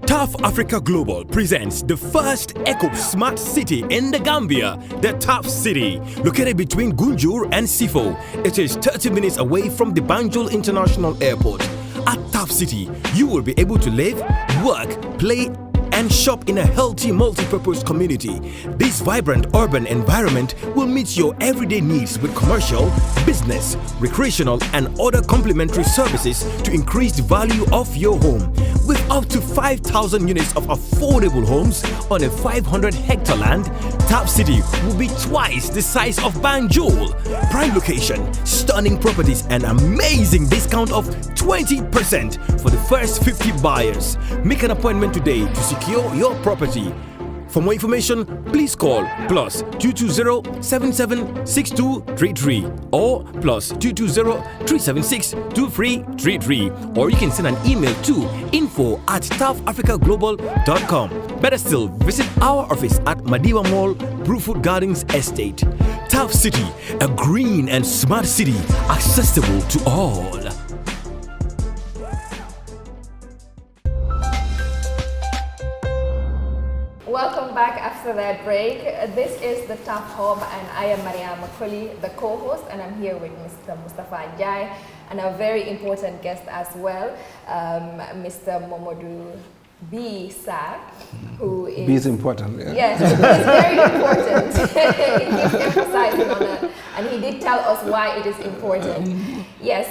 TAF Africa Global presents the first eco-smart city in the Gambia, the TAF City, located between Gunjur and Sifo. It is 30 minutes away from the Banjul International Airport. At TAF City, you will be able to live, work, play, and shop in a healthy multi-purpose community. This vibrant urban environment will meet your everyday needs with commercial, business, recreational, and other complementary services to increase the value of your home. With up to 5,000 units of affordable homes on a 500-hectare land, TAF City will be twice the size of Banjul. Prime location, stunning properties, and amazing discount of 20% for the first 50 buyers. Make an appointment today to secure your property. For more information, please call +220-776233 or +220-376-2333, or you can send an email to info@tafafricaglobal.com. Better still, visit our office at Madiba Mall, Bruford Gardens Estate. TAF City, a green and smart city accessible to all. Welcome back after that break. This is the TAF Hub and I am Mariam Makoli, the co-host, and I'm here with Mr. Mustafa Njie and a very important guest as well, Mr. Momodou B. Sarr, who is... B is important, yeah. Yes, it's very important. He keeps emphasizing on it, and he did tell us why it is important. Yes,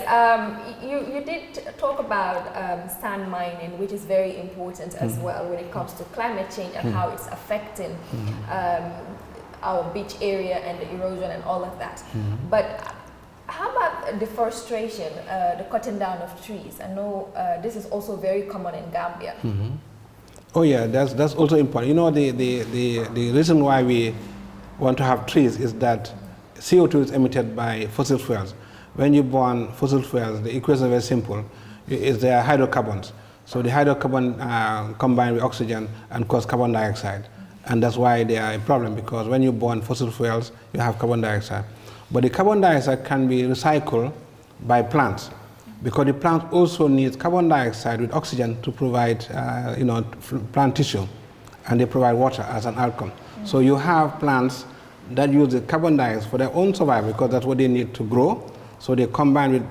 you did talk about sand mining, which is very important as well when it comes to climate change and how it's affecting our beach area and the erosion and all of that. But how about deforestation, the cutting down of trees? I know this is also very common in Gambia. Oh yeah, that's also important. You know, the reason why we want to have trees is that CO2 is emitted by fossil fuels. When you burn fossil fuels, the equation is very simple. They are hydrocarbons. So the hydrocarbon combine with oxygen and cause carbon dioxide. And that's why they are a problem, because when you burn fossil fuels, you have carbon dioxide. But the carbon dioxide can be recycled by plants, because the plant also needs carbon dioxide with oxygen to provide plant tissue, and they provide water as an outcome. So you have plants that use the carbon dioxide for their own survival, because that's what they need to grow. So they combine with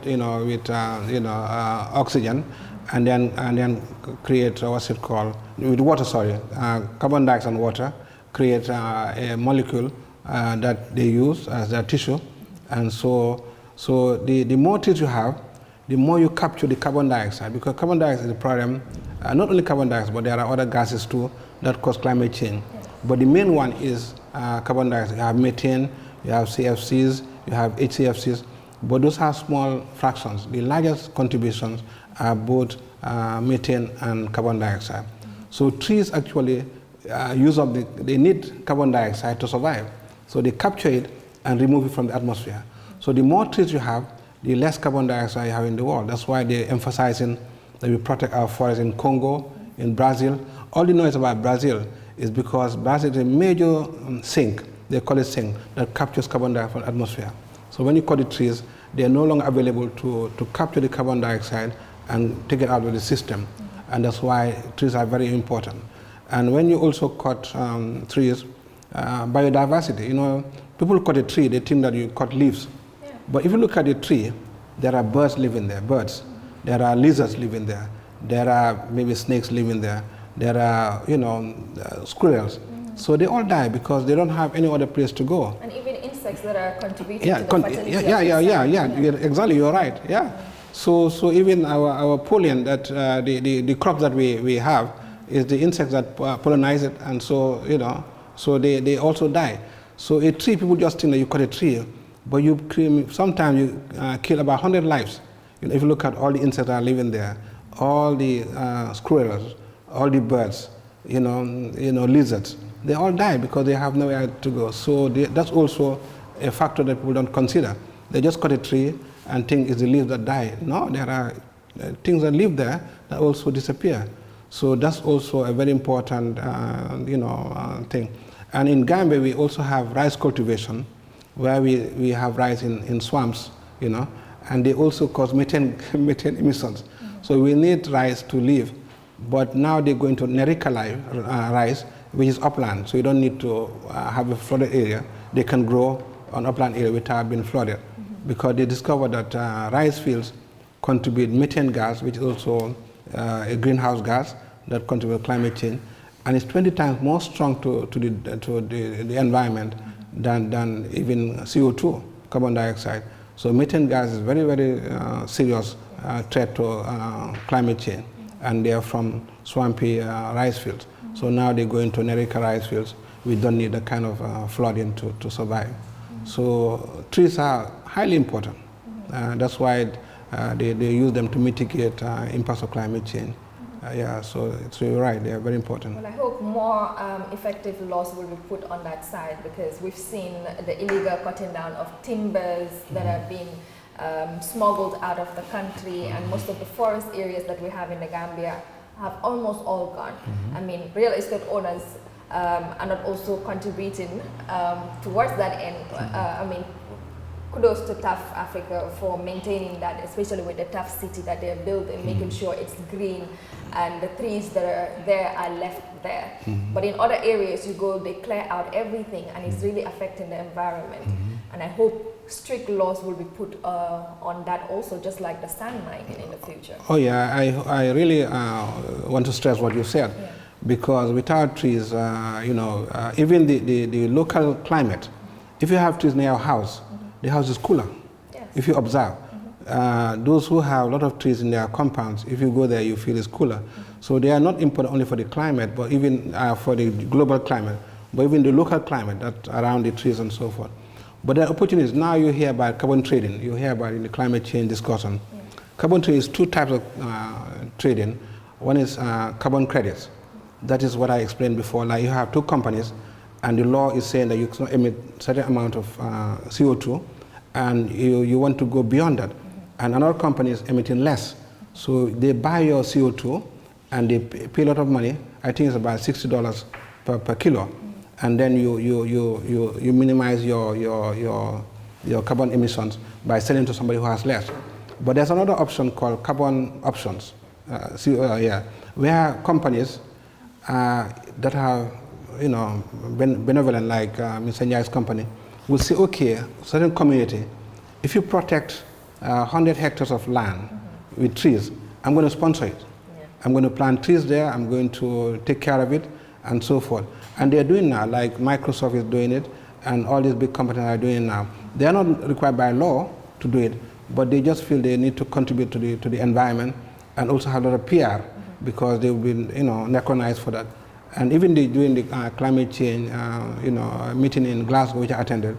oxygen, and then create what's it called, with water. Sorry, carbon dioxide and water create a molecule that they use as their tissue. And so the more trees you have, the more you capture the carbon dioxide, because carbon dioxide is a problem. Not only carbon dioxide, but there are other gases too that cause climate change. But the main one is carbon dioxide. You have methane, you have CFCs, you have HCFCs, but those are small fractions. The largest contributions are both methane and carbon dioxide. So trees actually they need carbon dioxide to survive. So they capture it and remove it from the atmosphere. So the more trees you have, the less carbon dioxide you have in the world. That's why they're emphasizing that we protect our forests in Congo, in Brazil. All the noise about Brazil is because Brazil is a major sink, they call it sink, that captures carbon dioxide from the atmosphere. So when you cut the trees, they are no longer available to capture the carbon dioxide and take it out of the system. And that's why trees are very important. And when you also cut trees, biodiversity, people cut a tree, they think that you cut leaves. Yeah. But if you look at the tree, there are birds living there, birds. There are lizards living there. There are maybe snakes living there. There are, squirrels. So they all die because they don't have any other place to go. And even insects that are contributing to the fertility of the sun. Exactly, you're right, yeah. So even our pollen, that the crops that we have, is the insects that pollinize it, and so, so they also die. So a tree, people just think that you cut a tree, but sometimes you kill about 100 lives. If you look at all the insects that are living there, all the squirrels, all the birds, lizards, they all die because they have nowhere to go. So that's also a factor that people don't consider. They just cut a tree and think it's the leaves that die. No, there are things that live there that also disappear. So that's also a very important, thing. And in Gambia, we also have rice cultivation, where we have rice in swamps, and they also cause methane emissions. So we need rice to live, But now they're going to Nerika rice, which is upland, so you don't need to have a flooded area. They can grow on upland area without being flooded, because they discovered that rice fields contribute methane gas, which is also a greenhouse gas that contributes to climate change, and it's 20 times more strong to the environment than even CO2, carbon dioxide. So methane gas is very, very serious threat to climate change, and they are from swampy rice fields. So now they go into Nerika rice fields. We don't need that kind of flooding to survive. So trees are highly important. That's why they use them to mitigate impacts of climate change. Yeah, so it's really right, they are very important. Well, I hope more effective laws will be put on that side, because we've seen the illegal cutting down of timbers that have been smuggled out of the country, and most of the forest areas that we have in the Gambia have almost all gone. I mean, real estate owners are not also contributing towards that end. I mean, kudos to TAF Africa for maintaining that, especially with the TAF city that they're building, making sure it's green and the trees that are there are left there. But in other areas you go, they clear out everything, and it's really affecting the environment. And I hope strict laws will be put on that also, just like the sand mining in the future. Oh yeah, I really want to stress what you said, because without trees, you know, even the local climate, if you have trees near your house, the house is cooler. Yes. If you observe, those who have a lot of trees in their compounds, if you go there, you feel it's cooler. So they are not important only for the climate, but even for the global climate, but even the local climate that around the trees and so forth. But there are opportunities. Now you hear about carbon trading. You hear about in the climate change discussion. Carbon trading is two types of trading. One is carbon credits. That is what I explained before. Like you have two companies, and the law is saying that you cannot emit certain amount of CO2, and you want to go beyond that. And another company is emitting less. So they buy your CO2, and they pay a lot of money. I think it's about $60 per kilo. And then you minimize your carbon emissions by selling to somebody who has less. But there's another option called carbon options, where companies that are, you know, benevolent, like Mr. Njie's company, will say, okay, certain community, if you protect 100 hectares of land with trees, I'm going to sponsor it. I'm going to plant trees there, I'm going to take care of it, and so forth. And they're doing now, like Microsoft is doing it, and all these big companies are doing it now. They are not required by law to do it, but they just feel they need to contribute to the environment, and also have a lot of PR, because they've been, you know, recognized for that. And even during the climate change, you know, meeting in Glasgow, which I attended,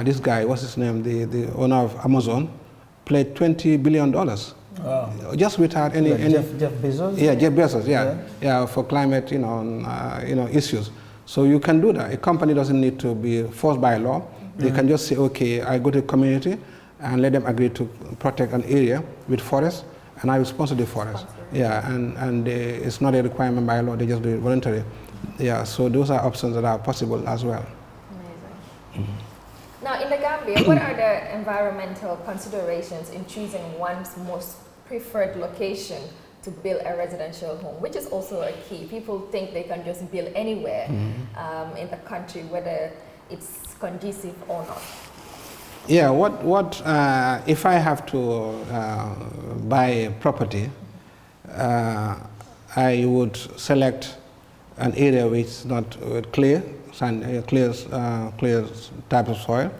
this guy, what's his name, the owner of Amazon, pledged $20 billion. Wow. Just without any Jeff Bezos? Yeah, Jeff Bezos, yeah, for climate, you know, issues. So you can do that. A company doesn't need to be forced by law. They can just say, okay, I go to a community and let them agree to protect an area with forest, and I will sponsor the forest. Yeah, and it's not a requirement by law, they just do it voluntarily. Yeah, so those are options that are possible as well. Amazing. Now, in the Gambia, what are the environmental considerations in choosing one's most preferred location to build a residential home, which is also a key? People think they can just build anywhere in the country, whether it's conducive or not. Yeah, if I have to buy a property, I would select an area which is not clear type of soil.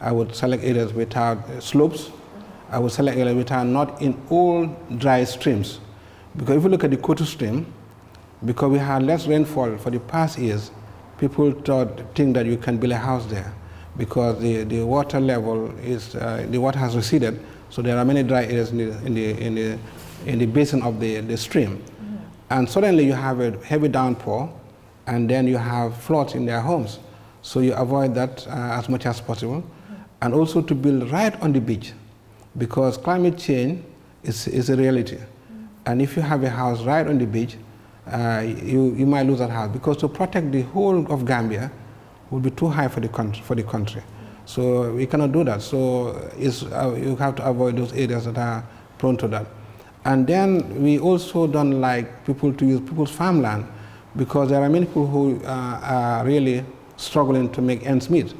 I would select areas without slopes. I would select areas which are not in all dry streams. Because if you look at the Kotu stream, because we had less rainfall for the past years, people think that you can build a house there, because the water level is, the water has receded, so there are many dry areas in the basin of the stream. And suddenly you have a heavy downpour, and then you have floods in their homes. So you avoid that as much as possible. And also to build right on the beach, because climate change is a reality. And if you have a house right on the beach, you might lose that house, because to protect the whole of Gambia would be too high for the country. So we cannot do that. So you have to avoid those areas that are prone to that. And then we also don't like people to use people's farmland, because there are many people who are really struggling to make ends meet,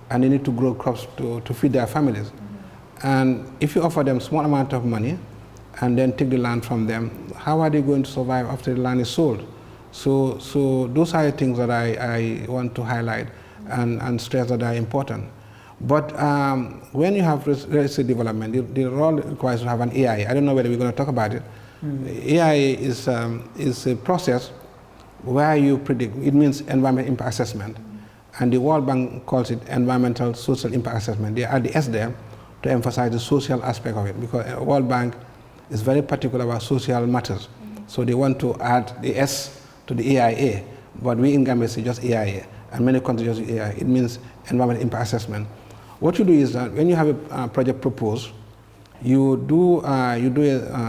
and they need to grow crops to feed their families. And if you offer them small amount of money and then take the land from them, how are they going to survive after the land is sold? So those are the things that I want to highlight and stress that are important. But when you have real estate development, the role requires to have an AI. I don't know whether we're going to talk about it. AI is a process where you predict, it means environmental impact assessment. And the World Bank calls it environmental social impact assessment. They add the S there to emphasize the social aspect of it, because the World Bank is very particular about social matters. So they want to add the S to the AIA, but we in Gambia say just AIA, and many countries just AIA. It means environmental impact assessment. What you do is that when you have a project proposed, you do a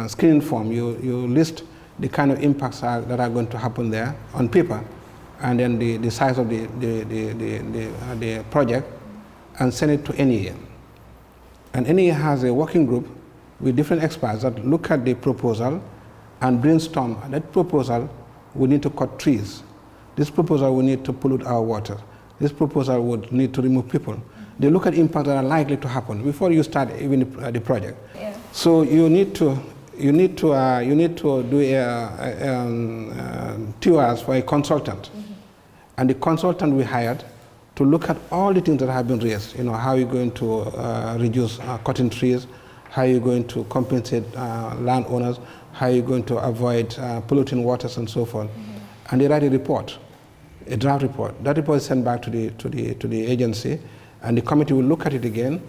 screening form. You list the kind of impacts that are going to happen there on paper, and then the size of the project, and send it to NEA. And NEA has a working group with different experts that look at the proposal and brainstorm. That proposal, we need to cut trees. This proposal, we need to pollute our water. This proposal would need to remove people. They look at impacts that are likely to happen before you start even the project. Yeah. So you need to do tours for a consultant, and the consultant we hired to look at all the things that have been raised. You know, how you're going to reduce cutting trees, how you're going to compensate landowners, how you're going to avoid polluting waters and so forth. And they write a report, a draft report. That report is sent back to the agency, and the committee will look at it again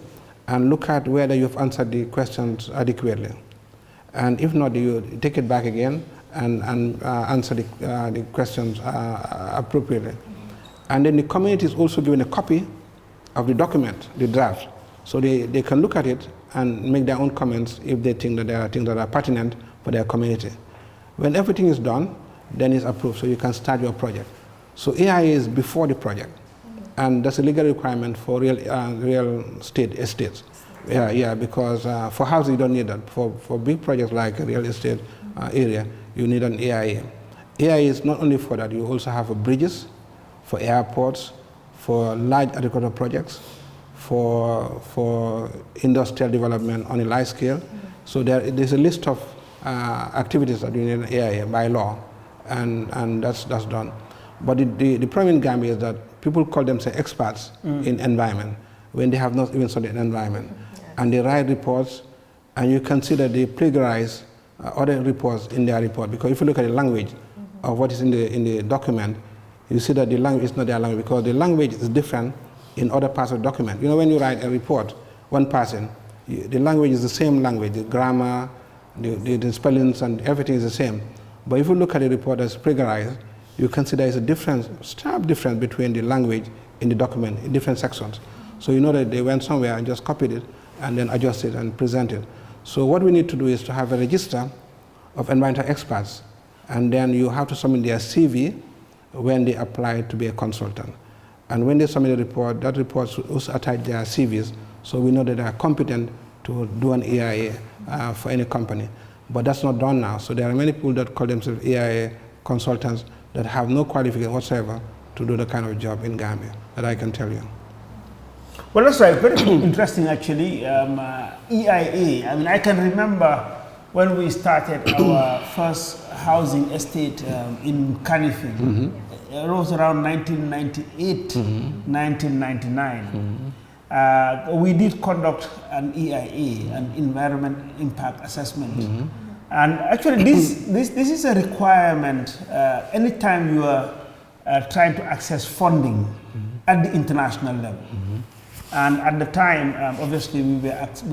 and look at whether you've answered the questions adequately. And if not, you take it back again and answer the questions appropriately. And then the community is also given a copy of the document, the draft, so they can look at it and make their own comments if they think that there are things that are pertinent for their community. When everything is done, then it's approved, so you can start your project. So AI is before the project, and that's a legal requirement for real estate estates. Yeah, because for houses you don't need that. For big projects like a real estate area, you need an AIA. AIA is not only for that, you also have bridges, for airports, for large agricultural projects, for industrial development on a large scale. So there's a list of activities that you need an AIA by law, and that's done. But the problem in Gambia is that people call themselves experts in environment when they have not even studied an environment. And they write reports, and you consider they plagiarize other reports in their report, because if you look at the language of what is in the document, you see that the language is not their language, because the language is different in other parts of the document. You know, when you write a report, one person, the language is the same language, the grammar, the spellings, and everything is the same. But if you look at the report that's plagiarized, you consider there's a difference, sharp difference between the language in the document in different sections. So you know that they went somewhere and just copied it and then adjusted and presented. So what we need to do is to have a register of environmental experts, and then you have to submit their CV when they apply to be a consultant. And when they submit a report, that report should also attach their CVs, so we know that they are competent to do an AIA for any company. But that's not done now. So there are many people that call themselves AIA consultants that have no qualification whatsoever to do the kind of job in Gambia, that I can tell you. Well, that's right. Very interesting, actually. EIA. I mean, I can remember when we started our first housing estate in Kanifing. It was around 1998, 1999. We did conduct an EIA, an environment impact assessment. And actually, this is a requirement anytime you are trying to access funding at the international level. And at the time, obviously, we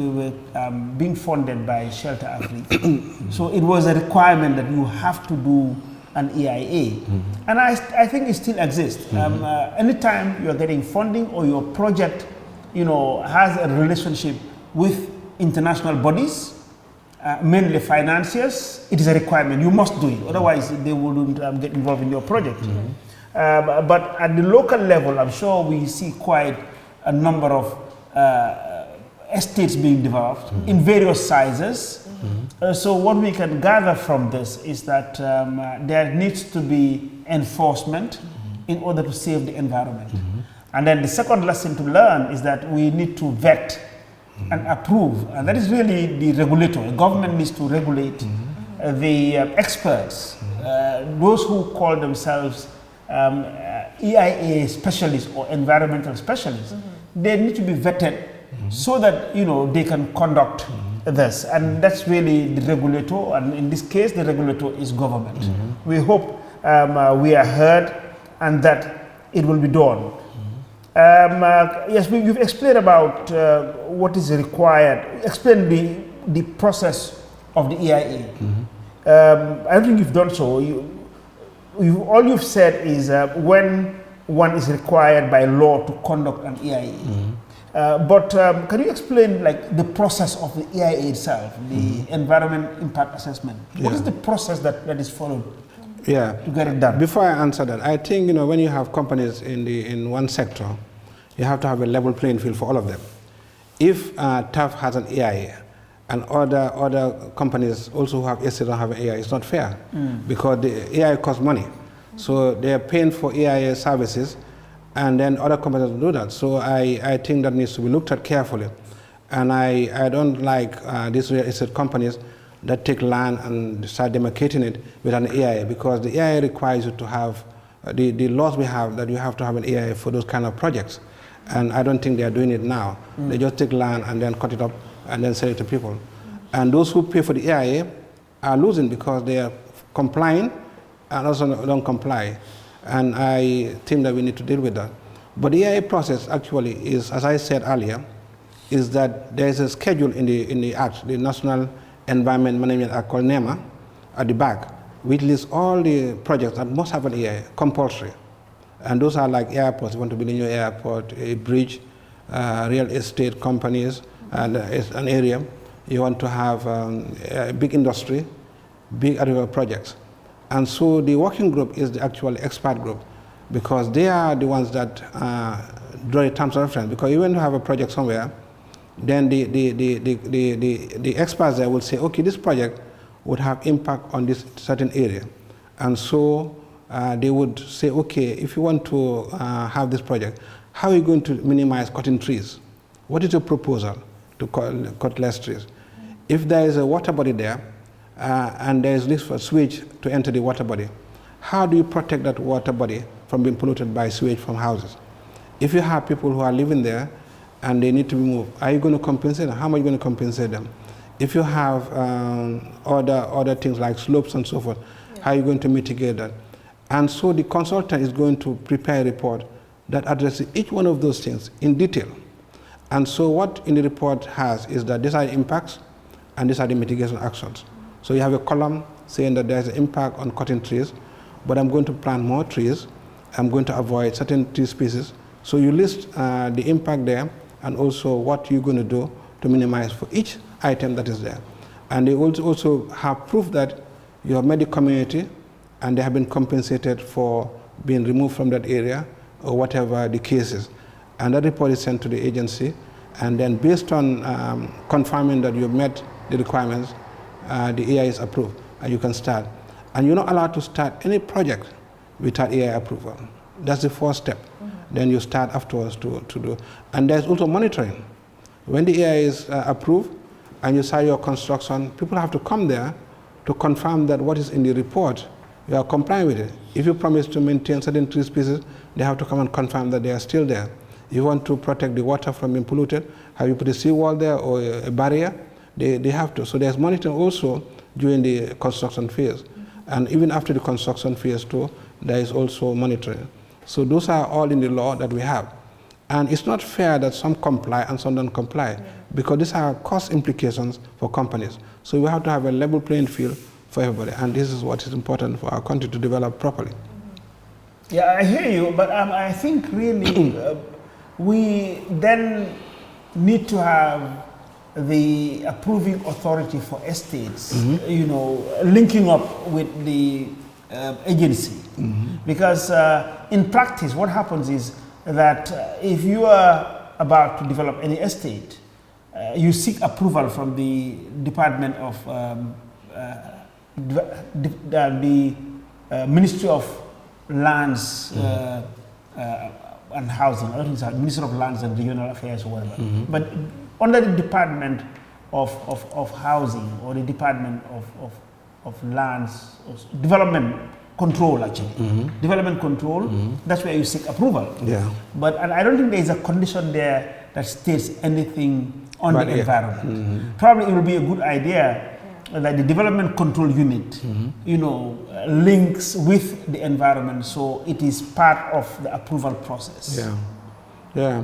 were being funded by Shelter Africa. So it was a requirement that you have to do an EIA. And I think it still exists. Anytime you're getting funding or your project, you know, has a relationship with international bodies, mainly financiers, it is a requirement. You must do it. Otherwise, they wouldn't get involved in your project. But at the local level, I'm sure we see quite a number of estates being developed in various sizes. So what we can gather from this is that there needs to be enforcement in order to save the environment. And then the second lesson to learn is that we need to vet and approve, and that is really the regulator. The government needs to regulate the experts, those who call themselves EIA specialists or environmental specialists. They need to be vetted so that they can conduct this, and that's really the regulator, and in this case the regulator is government. We hope we are heard and that it will be done. Yes, you've explained about what is required. Explain the process of the EIA. I don't think you've done so. All you've said is when one is required by law to conduct an EIA. But can you explain the process of the EIA itself, the environment impact assessment? What is the process that is followed to get it done? Before I answer that, I think when you have companies in one sector, you have to have a level playing field for all of them. If TAF has an EIA and other companies also who have estates don't have an EIA, it's not fair because the EIA costs money. So they are paying for EIA services, and then other companies do that. So I think that needs to be looked at carefully. And I don't like these real estate companies that take land and start demarcating it with an EIA, because the EIA requires you to have, the laws we have, that you have to have an EIA for those kind of projects. And I don't think they are doing it now. They just take land and then cut it up and then sell it to people. And those who pay for the EIA are losing because they are complying and also don't comply. And I think that we need to deal with that. But the EIA process actually is, as I said earlier, is that there is a schedule in the Act, the National Environment Management Act called NEMA, at the back, which lists all the projects that must have an EIA, compulsory. And those are like airports. You want to build a new airport, a bridge, real estate companies, and an area. You want to have a big industry, big agricultural projects. And so the working group is the actual expert group, because they are the ones that draw the terms of reference. Because even if you have a project somewhere, then the experts there will say, okay, this project would have impact on this certain area. And so they would say, okay, if you want to have this project, how are you going to minimize cutting trees? What is your proposal to cut less trees? If there is a water body there, and there is this for sewage to enter the water body, how do you protect that water body from being polluted by sewage from houses? If you have people who are living there and they need to be moved, are you going to compensate them? How much are you going to compensate them? If you have other things like slopes and so forth, how are you going to mitigate that? And so the consultant is going to prepare a report that addresses each one of those things in detail. And so what in the report has is that these are the impacts and these are the mitigation actions. So you have a column saying that there's an impact on cutting trees, but I'm going to plant more trees. I'm going to avoid certain tree species. So you list the impact there and also what you're going to do to minimize for each item that is there. And they also have proof that you have met the community and they have been compensated for being removed from that area or whatever the case is. And that report is sent to the agency, and then based on confirming that you've met the requirements, the EIA is approved and you can start. And you're not allowed to start any project without EIA approval. That's the first step. Then you start afterwards to do. And there's also monitoring. When the EIA is approved and you start your construction, people have to come there to confirm that what is in the report, you are complying with it. If you promise to maintain certain tree species, they have to come and confirm that they are still there. If you want to protect the water from being polluted, have you put a seawall there or a barrier? They have to. So there's monitoring also during the construction phase. And even after the construction phase too, there is also monitoring. So those are all in the law that we have. And it's not fair that some comply and some don't comply, because these are cost implications for companies. So we have to have a level playing field for everybody. And this is what is important for our country to develop properly. Yeah, I hear you, but I think really we then need to have the approving authority for estates, linking up with the agency. Because in practice, what happens is that if you are about to develop any estate, you seek approval from the Department of the Ministry of Lands and Housing, I don't think it's Ministry of Lands and Regional Affairs or whatever. But under the Department of Housing or the Department of Lands, Development Control actually. Development Control, that's where you seek approval. Yeah. But and I don't think there is a condition there that states anything on the environment. Probably it will be a good idea that the Development Control Unit, you know, links with the environment, so it is part of the approval process. Yeah, yeah.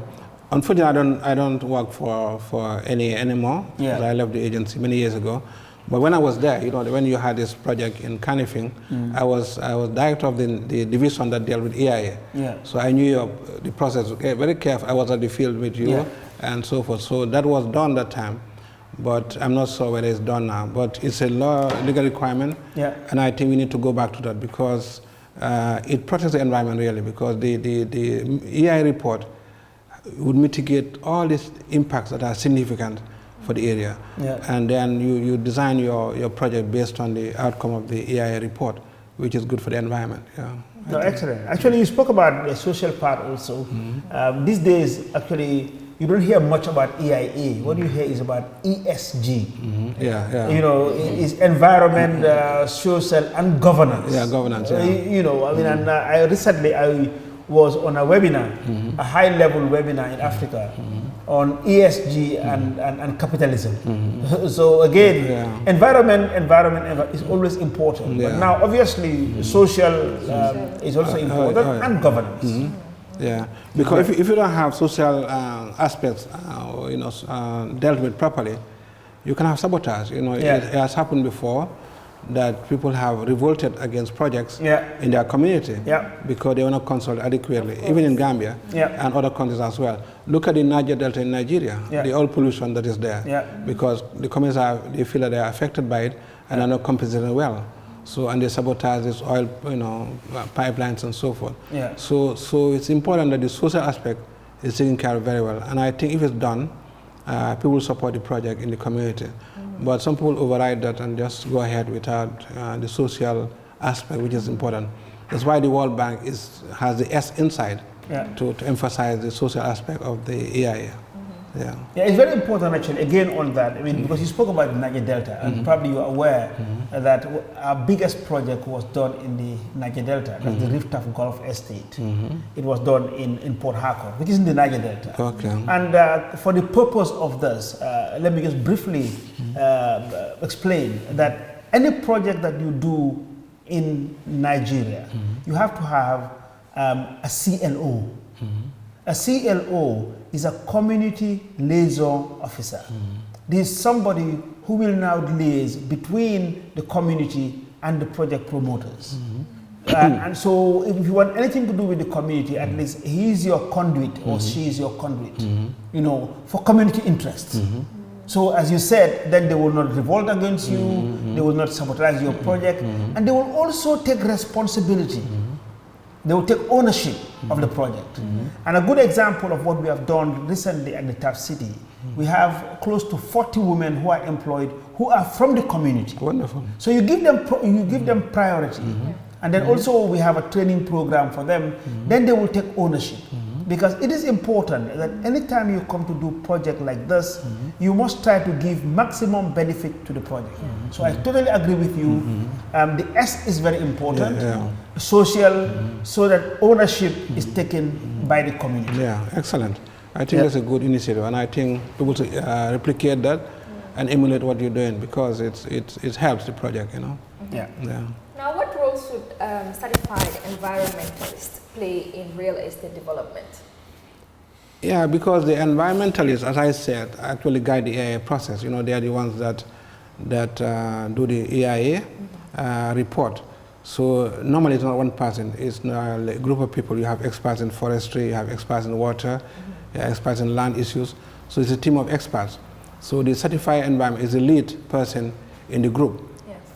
Unfortunately, I don't work for any anymore. Yeah. I left the agency many years ago. But when I was there, you know, when you had this project in Canifing, I was director of the division that dealt with EIA. Yeah. So I knew the process very careful. I was at the field with you and so forth. So that was done that time. But I'm not sure whether it's done now. But it's a legal requirement, and I think we need to go back to that because it protects the environment really. Because the EIA report would mitigate all these impacts that are significant for the area, and then you design your project based on the outcome of the EIA report, which is good for the environment. Yeah. No, excellent. Actually, you spoke about the social part also. These days, actually, you don't hear much about EIA. What you hear is about ESG. You know, it's environment, social, and governance. Yeah, governance. You know, I mean, and I recently was on a webinar, a high-level webinar in Africa on ESG and capitalism. So again, environment is always important. But now, obviously, social is also important, and governance. Yeah, because if you don't have social aspects, you know, dealt with properly, you can have sabotage. You know, it has happened before that people have revolted against projects in their community because they were not consulted adequately, even in Gambia and other countries as well. Look at the Niger Delta in Nigeria, the oil pollution that is there, because the communities they feel that they are affected by it and are not compensated well. So, and they sabotage this oil, you know, pipelines and so forth. So it's important that the social aspect is taken care of very well. And I think if it's done, people will support the project in the community. But some people override that and just go ahead without the social aspect, which is important. That's why the World Bank has the S inside to emphasize the social aspect of the EIA. Yeah, it's very important actually, again on that, I mean, because you spoke about the Niger Delta, and probably you are aware that our biggest project was done in the Niger Delta, that's the Rift of Gulf Estate. It was done in Port Harcourt, which is in the Niger Delta. And for the purpose of this, let me just briefly explain that any project that you do in Nigeria, you have to have a CLO. A CLO is a community liaison officer. This is somebody who will now liaise between the community and the project promoters. And so if you want anything to do with the community, at least he is your conduit or she is your conduit, you know, for community interests. So as you said, then they will not revolt against you, they will not sabotage your project, and they will also take responsibility. They will take ownership of the project. And a good example of what we have done recently at the TAF City, we have close to 40 women who are employed who are from the community. Wonderful. So you give them priority. And then also we have a training program for them. Then they will take ownership. Because it is important that anytime you come to do a project like this, you must try to give maximum benefit to the project. So I totally agree with you. The S is very important, social, so that ownership is taken by the community. Yeah, excellent. I think that's a good initiative, and I think people should replicate that and emulate what you're doing because it helps the project, you know. Now, what role should certified environmentalists play in real estate development? Yeah, because the environmentalists, as I said, actually guide the EIA process. You know, they are the ones that do the EIA report. So normally it's not one person, it's a group of people. You have experts in forestry, you have experts in water, you have experts in land issues. So it's a team of experts. So the certified environment is the lead person in the group,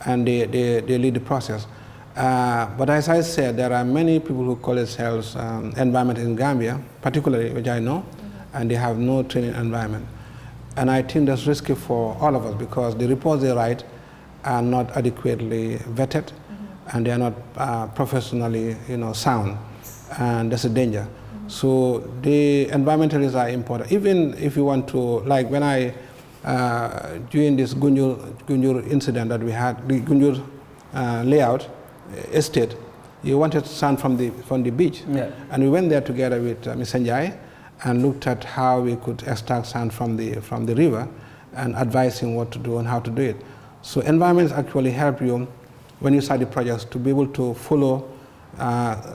and they lead the process. But as I said, there are many people who call themselves environment in Gambia, particularly, which I know, and they have no training environment. And I think that's risky for all of us because the reports they write are not adequately vetted, and they are not professionally, sound, and that's a danger. So the environmentalists are important. Even if you want to, like when I, during this Gunjur incident that we had, the Gunjur layout estate, you wanted sand from the beach, and we went there together with Mr. Njie and looked at how we could extract sand from the river and advise him what to do and how to do it. So environments actually help you when you start the projects to be able to follow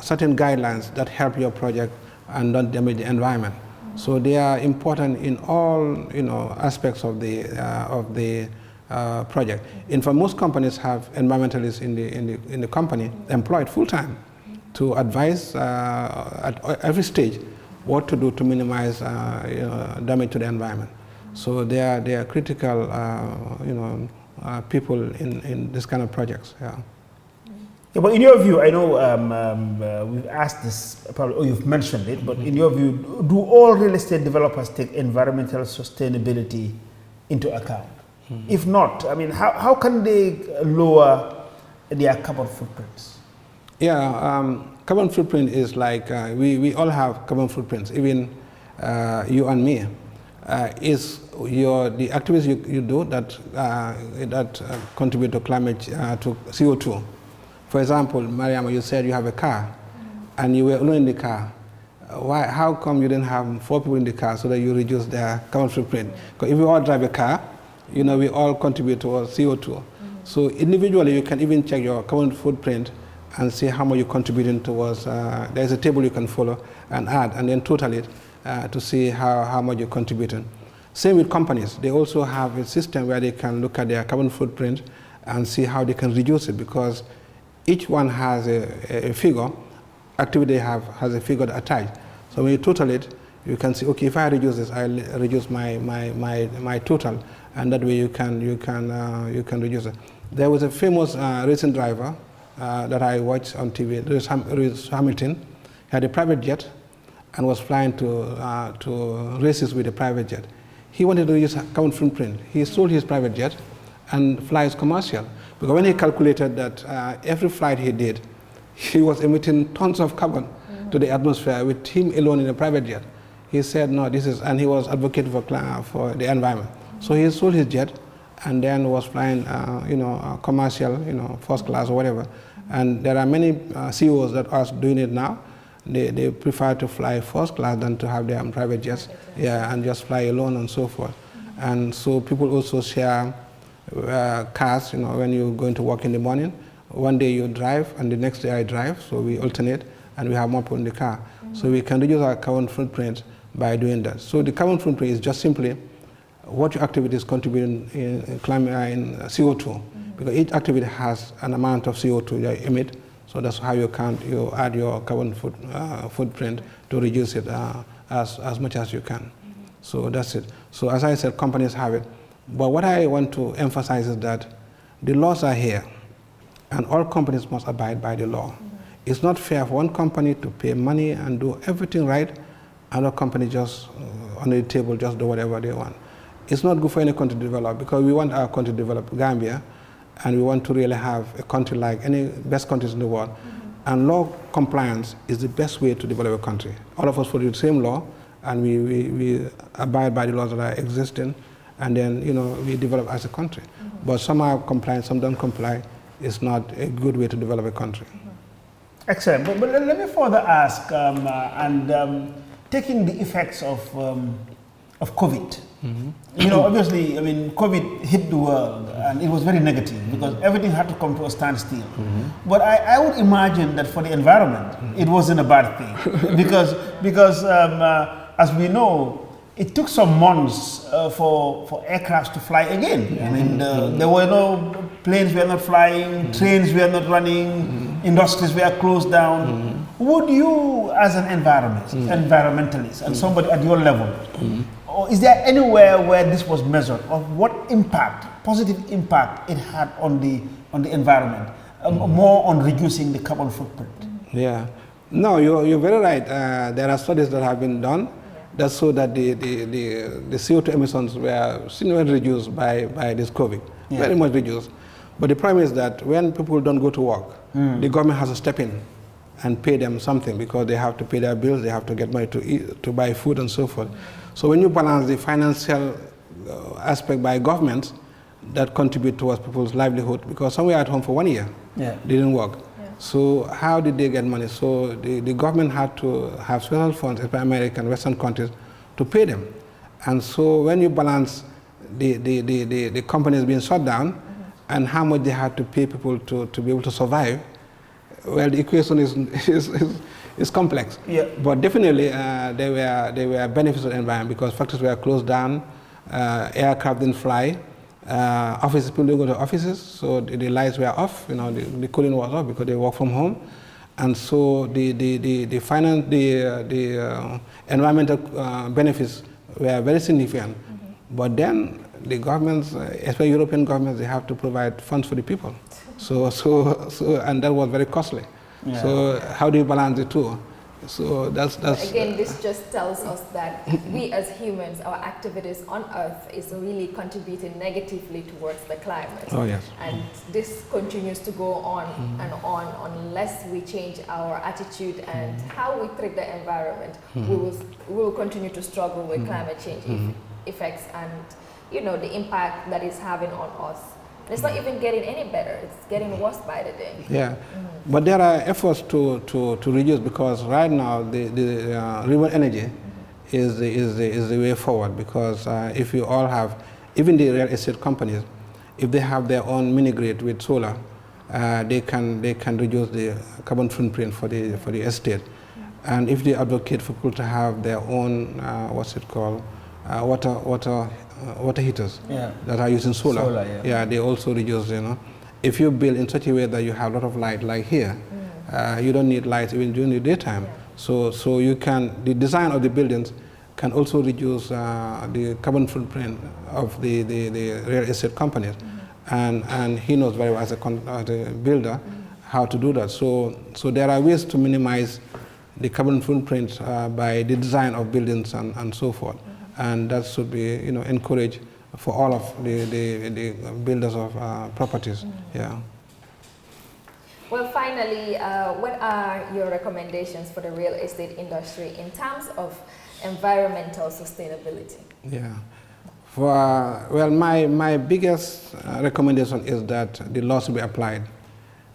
certain guidelines that help your project and don't damage the environment. So they are important in all aspects of the project. In fact, most companies have environmentalists in the company employed full time to advise at every stage what to do to minimize damage to the environment. So they are critical people in this kind of projects. Yeah. Yeah, but in your view, I know we've asked this probably, or you've mentioned it, but in your view, do all real estate developers take environmental sustainability into account? If not, I mean, how can they lower their carbon footprints? Yeah, carbon footprint is like, we all have carbon footprints, even you and me. Is the activities you do that contribute to climate, to CO2. For example, Mariama, you said you have a car, and you were alone in the car. How come you didn't have 4 people in the car so that you reduce their carbon footprint? Because if we all drive a car, we all contribute towards CO2. So individually, you can even check your carbon footprint and see how much you're contributing towards. There's a table you can follow and add, and then total it to see how much you're contributing. Same with companies. They also have a system where they can look at their carbon footprint and see how they can reduce it, because each one has a figure, activity they have has a figure attached. So when you total it, you can see, okay, if I reduce this, I'll reduce my total, and that way you can reduce it. There was a famous racing driver that I watched on TV, Lewis Hamilton. He had a private jet and was flying to races with a private jet. He wanted to reduce carbon footprint. He sold his private jet and flies commercial. Because when he calculated that every flight he did, he was emitting tons of carbon to the atmosphere with him alone in a private jet. He said, no, and he was advocating for the environment. So he sold his jet and then was flying, commercial, first class or whatever. And there are many CEOs that are doing it now. They prefer to fly first class than to have their own private jets, and just fly alone and so forth. And so people also share cars, when you're going to work in the morning. One day you drive and the next day I drive, so we alternate and we have more people in the car. So we can reduce our carbon footprint by doing that. So the carbon footprint is just simply what your activity is contributing in CO2, because each activity has an amount of CO2 that you emit. So that's how you add your carbon footprint to reduce it as much as you can. So that's it. So as I said, companies have it. But what I want to emphasize is that the laws are here, and all companies must abide by the law. It's not fair for one company to pay money and do everything right, another company just on the table just do whatever they want. It's not good for any country to develop, because we want our country to develop, Gambia, and we want to really have a country like any best countries in the world. And law compliance is the best way to develop a country. All of us follow the same law, and we abide by the laws that are existing, and then we develop as a country. But some are compliant, some don't comply. It's not a good way to develop a country. Excellent. But let me further ask, taking the effects of COVID. Obviously, I mean, COVID hit the world, and it was very negative because everything had to come to a standstill. But I would imagine that for the environment, it wasn't a bad thing because as we know, it took some months for aircrafts to fly again. I mean, there were no planes were not flying, trains were not running, industries were closed down. Would you, as an environmentalist, and somebody at your level, or is there anywhere where this was measured of what impact, positive impact, it had on the environment, more on reducing the carbon footprint? Yeah, no, you're very right. There are studies that have been done, that showed that the CO2 emissions were significantly reduced by this COVID, very much reduced. But the problem is that when people don't go to work, the government has to step in and pay them something because they have to pay their bills, they have to get money to eat, to buy food and so forth. So when you balance the financial aspect by governments, that contribute towards people's livelihood, because some were at home for 1 year, they didn't work. So how did they get money? So the government had to have special funds, especially American, Western countries, to pay them. And so when you balance the companies being shut down and how much they had to pay people to be able to survive, well, the equation is complex. But definitely there were benefits of the environment because factories were closed down, aircraft didn't fly, offices, people didn't go to offices, so the lights were off, you know, the cooling was off because they work from home. And so the environmental benefits were very significant. But then the governments, especially European governments, they have to provide funds for the people. And that was very costly. So how do you balance the two? So that's again, this just tells us that we as humans, our activities on Earth is really contributing negatively towards the climate. Oh yes. And this continues to go on and on unless we change our attitude and how we treat the environment. We will continue to struggle with climate change effects and, you know, the impact that it's having on us. And it's not even getting any better, it's getting worse by the day. Yeah, but there are efforts to reduce, because right now the renewable energy is the way forward, because if you all have, even the real estate companies, if they have their own mini grid with solar, they can reduce the carbon footprint for the estate. And if they advocate for people to have their own, water heaters that are using solar. They also reduce, you know. If you build in such a way that you have a lot of light, like here, you don't need lights even during the daytime. So you can, the design of the buildings can also reduce the carbon footprint of the real estate companies. And he knows very well as a builder how to do that. So there are ways to minimize the carbon footprint by the design of buildings and so forth. And that should be, you know, encouraged for all of the builders of properties. Well, finally, what are your recommendations for the real estate industry in terms of environmental sustainability? Well, my biggest recommendation is that the laws should be applied.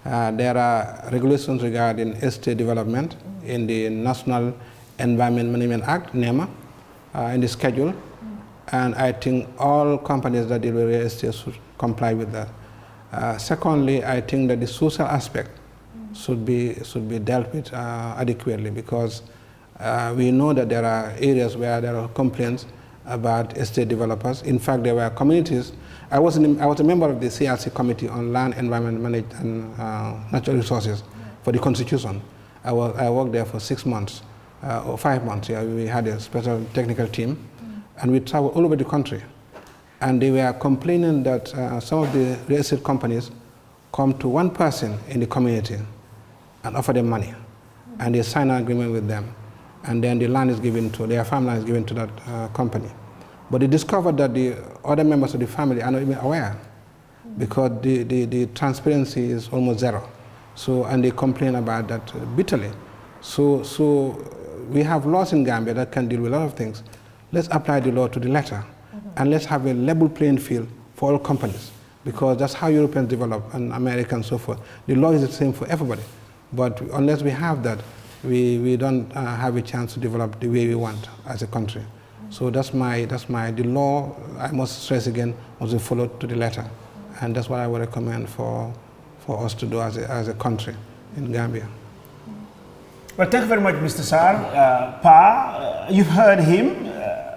There are regulations regarding estate development in the National Environment Management Act, NEMA, in the schedule, and I think all companies that deal with real estate should comply with that. Secondly, I think that the social aspect should be dealt with adequately, because we know that there are areas where there are complaints about estate developers. In fact, there were communities. I was a member of the CRC Committee on Land, Environment Management and Natural Resources for the Constitution. I worked there for 6 months. Or 5 months, we had a special technical team, and we traveled all over the country. And they were complaining that some of the real estate companies come to one person in the community and offer them money, and they sign an agreement with them, and then the land is given to, their farmland is given to that company. But they discovered that the other members of the family are not even aware, because the transparency is almost zero. So, and they complain about that bitterly. So we have laws in Gambia that can deal with a lot of things. Let's apply the law to the letter, and let's have a level playing field for all companies, because that's how Europeans develop, and Americans and so forth. The law is the same for everybody, but unless we have that, we don't have a chance to develop the way we want as a country. So the law, I must stress again, must be followed to the letter, and that's what I would recommend for us to do as a country in Gambia. Well, thank you very much, Mr. Sarr. You've heard him.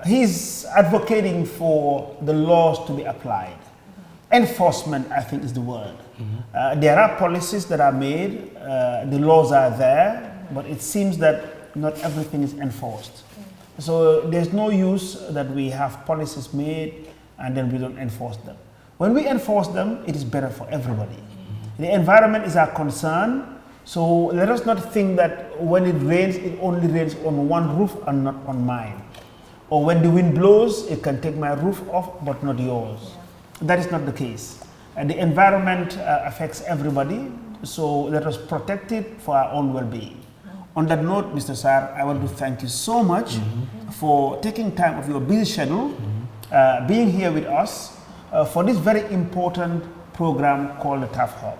He's advocating for the laws to be applied. Enforcement, I think, is the word. There are policies that are made, the laws are there, but it seems that not everything is enforced. So there's no use that we have policies made and then we don't enforce them. When we enforce them, it is better for everybody. The environment is our concern. So let us not think that when it rains, it only rains on one roof and not on mine. or when the wind blows, it can take my roof off, but not yours. Yeah. That is not the case. And the environment affects everybody, so let us protect it for our own well-being. On that note, Mr. Sarr, I want to thank you so much for taking time of your busy schedule, being here with us for this very important program called the TAF Hub.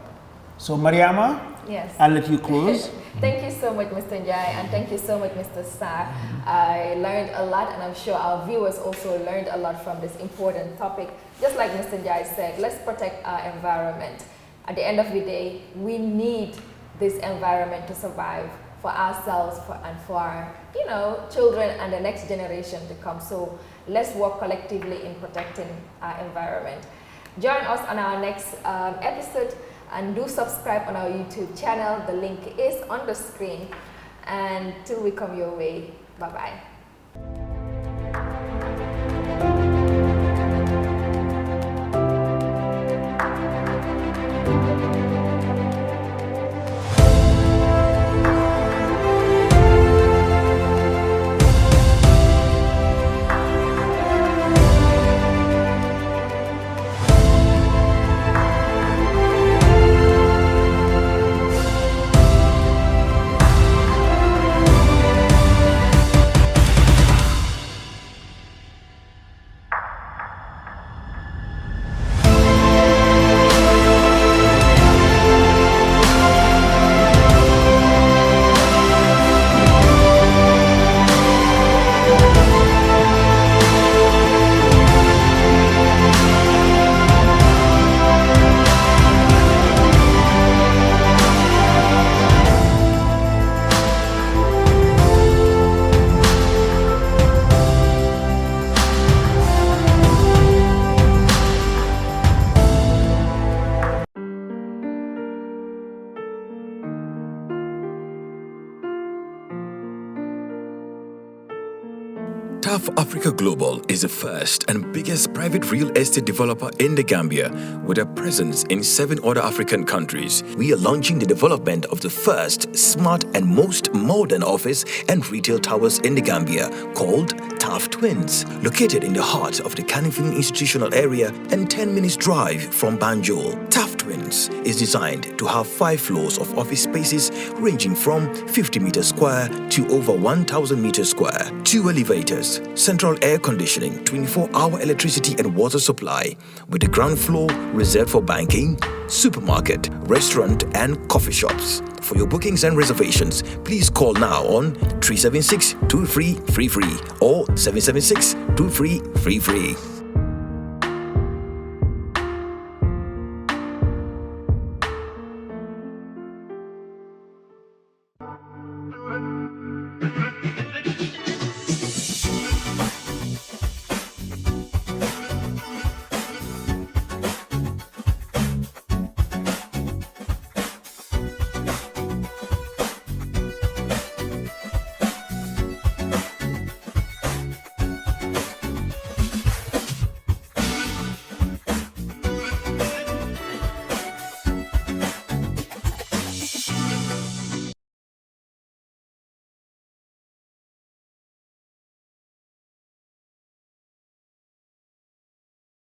So, Mariama, yes, I'll let you close. Thank you so much, Mr. Njie, and thank you so much, Mr. Sarr. I learned a lot, and I'm sure our viewers also learned a lot from this important topic. Just like Mr. Njie said, let's protect our environment. At the end of the day, we need this environment to survive for ourselves and for our, children and the next generation to come. So let's work collectively in protecting our environment. Join us on our next episode, and do subscribe on our YouTube channel. The link is on the screen. And till we come your way, bye-bye. TAF Africa Global is the first and biggest private real estate developer in the Gambia, with a presence in 7 other African countries. We are launching the development of the first smart and most modern office and retail towers in the Gambia, called TAF Twins, located in the heart of the Canifing institutional area and 10 minutes drive from Banjul. TAF Twins is designed to have 5 floors of office spaces ranging from 50 meters square to over 1,000 meters square, 2 elevators, central air conditioning, 24-hour electricity and water supply, with the ground floor reserved for banking, supermarket, restaurant and coffee shops. For your bookings and reservations, please call now on 376-2333 or 776-2333.